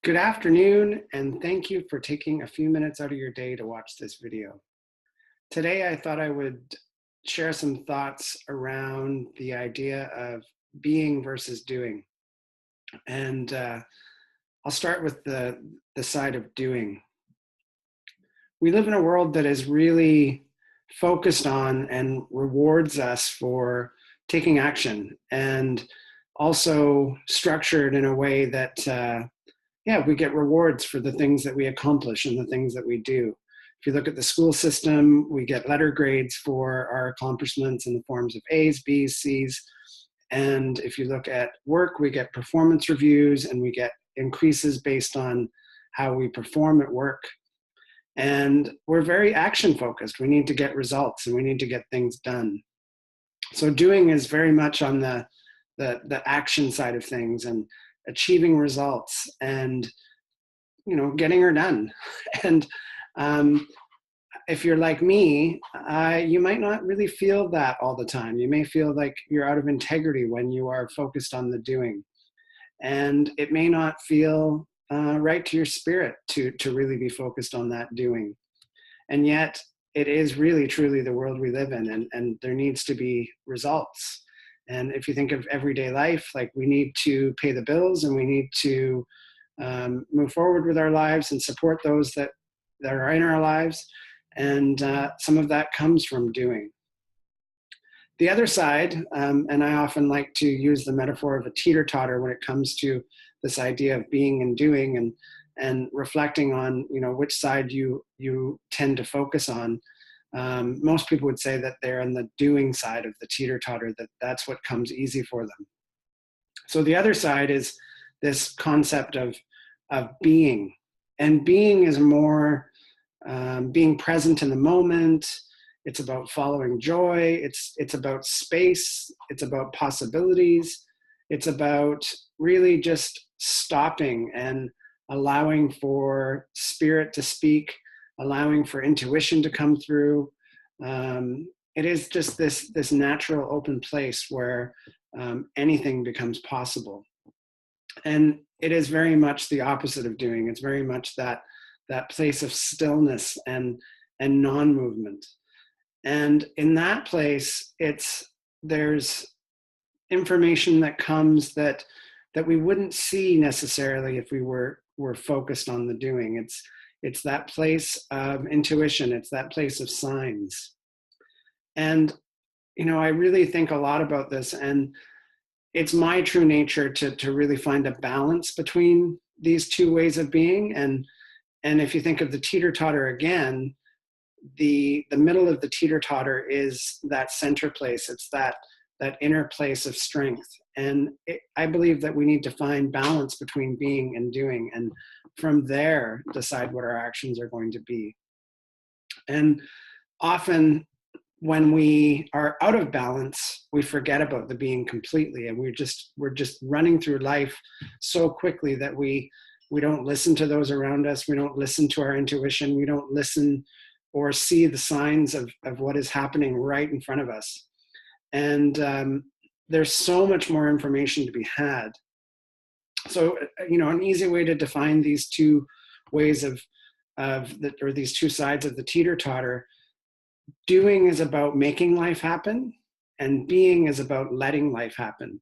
Good afternoon, and thank you for taking a few minutes out of your day to watch this video. Today, I thought I would share some thoughts around the idea of being versus doing. And I'll start with the side of doing. We live in a world that is really focused on and rewards us for taking action, and also structured in a way that we get rewards for the things that we accomplish and the things that we do. If you look at the school system, we get letter grades for our accomplishments in the forms of A's, B's, C's. And if you look at work, we get performance reviews and we get increases based on how we perform at work. And we're very action focused. We need to get results and we need to get things done. So doing is very much on the action side of things, and achieving results and getting her done. And if you're like me, you might not really feel that all the time. You may feel like you're out of integrity when you are focused on the doing, and it may not feel right to your spirit to really be focused on that doing. And yet it is really truly the world we live in, and there needs to be results. And if you think of everyday life, like, we need to pay the bills and we need to move forward with our lives and support those that are in our lives. And some of that comes from doing. The other side, and I often like to use the metaphor of a teeter-totter when it comes to this idea of being and doing, and reflecting on which side you tend to focus on. Most people would say that they're on the doing side of the teeter-totter, that's what comes easy for them. So the other side is this concept of being. And being is more being present in the moment. It's about following joy. It's about space. It's about possibilities. It's about really just stopping and allowing for spirit to speak, allowing for intuition to come through. It is just this natural open place where anything becomes possible. And it is very much the opposite of doing. It's very much that place of stillness and non-movement. And in that place, there's information that comes that we wouldn't see necessarily if we were focused on the doing. It's that place of intuition. It's that place of signs. And, I really think a lot about this, and it's my true nature to really find a balance between these two ways of being. And if you think of the teeter-totter again, the middle of the teeter-totter is that center place. It's that inner place of strength. And I believe that we need to find balance between being and doing, and from there decide what our actions are going to be. And often when we are out of balance, we forget about the being completely, and we're just running through life so quickly that we don't listen to those around us. We don't listen to our intuition. We don't listen or see the signs of what is happening right in front of us. And there's so much more information to be had. So, an easy way to define these two ways or these two sides of the teeter-totter: doing is about making life happen, and being is about letting life happen.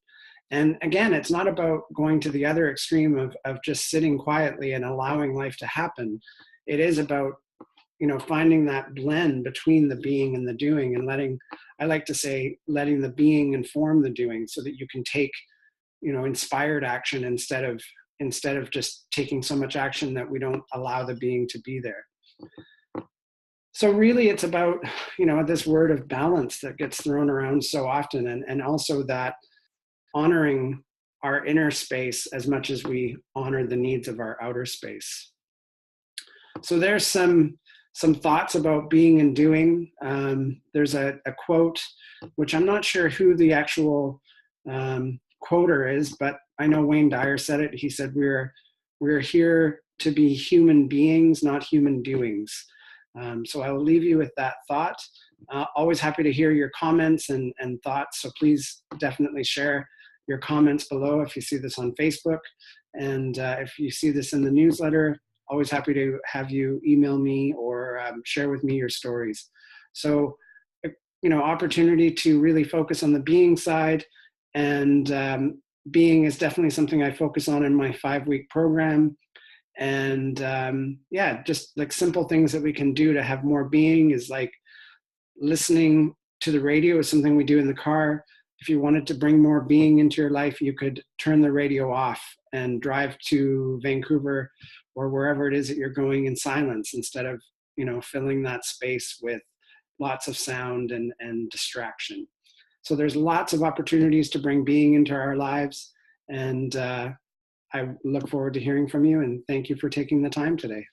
And again, it's not about going to the other extreme of just sitting quietly and allowing life to happen. It is about, finding that blend between the being and the doing, and I like to say, letting the being inform the doing, so that you can take, inspired action instead of just taking so much action that we don't allow the being to be there. So really it's about, this word of balance that gets thrown around so often, and also that honoring our inner space as much as we honor the needs of our outer space. So there's some thoughts about being and doing. There's a quote, which I'm not sure who the actual quoter is, but I know Wayne Dyer said it. He said, we're here to be human beings, not human doings. So I will leave you with that thought. Always happy to hear your comments and thoughts. So please definitely share your comments below if you see this on Facebook. And if you see this in the newsletter, always happy to have you email me or share with me your stories. So, opportunity to really focus on the being side, and being is definitely something I focus on in my 5-week program. And yeah, just like simple things that we can do to have more being is like listening to the radio is something we do in the car. If you wanted to bring more being into your life, you could turn the radio off and drive to Vancouver or wherever it is that you're going in silence, instead of, filling that space with lots of sound and distraction. So there's lots of opportunities to bring being into our lives. And I look forward to hearing from you, and thank you for taking the time today.